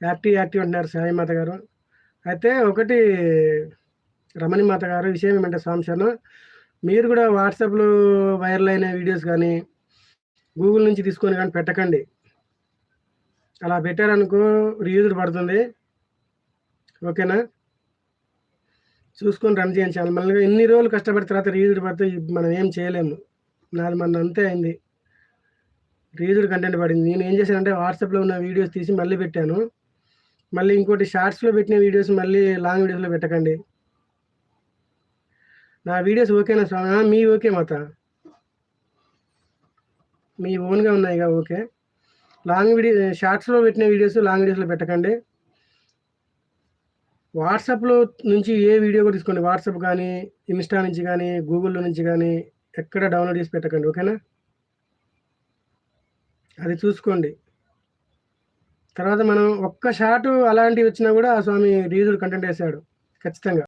Active అంటున్నారు సాయిమాత గారు. అయితే ఒకటి రమణిమాత గారు, విషయం ఏమంటే స్వామి శరణం, మీరు కూడా వాట్సాప్లో వైరల్ అయిన వీడియోస్ కానీ గూగుల్ నుంచి తీసుకొని కానీ పెట్టకండి. అలా పెట్టారనుకో రీయూజ్డ్ పడుతుంది. ఓకేనా? చూసుకొని రన్ చేయండి ఛానల్. మళ్ళీ ఇన్ని రోజులు కష్టపడిన తర్వాత రీయూజ్డ్ పడితే మనం ఏం చేయలేము. నాది మన అంతే అయింది. రీయూజ్డ్ కంటెంట్ పడింది. నేను ఏం చేశానంటే వాట్సాప్లో ఉన్న వీడియోస్ తీసి మళ్ళీ పెట్టాను. మళ్ళీ ఇంకోటి షార్ట్స్లో పెట్టిన వీడియోస్ మళ్ళీ లాంగ్ వీడియోస్లో పెట్టకండి. నా వీడియోస్ ఓకేనా స్వామి? మీ ఓకే మాత, మీ ఓన్గా ఉన్నాయిగా ఓకే. లాంగ్ వీడియో షార్ట్స్లో పెట్టిన వీడియోస్ లాంగ్ వీడియోస్లో పెట్టకండి. వాట్సాప్లో నుంచి ఏ వీడియో కూడా తీసుకోండి. వాట్సాప్ కానీ, ఇన్స్టా నుంచి కానీ, గూగుల్లో నుంచి కానీ ఎక్కడ డౌన్లోడ్ చేసి పెట్టకండి. ఓకేనా? అది చూసుకోండి. తర్వాత మనం ఒక్క షాటు అలాంటివి వచ్చినా కూడా ఆ స్వామి రీయూజ్డ్ కంటెంట్ వేసాడు ఖచ్చితంగా.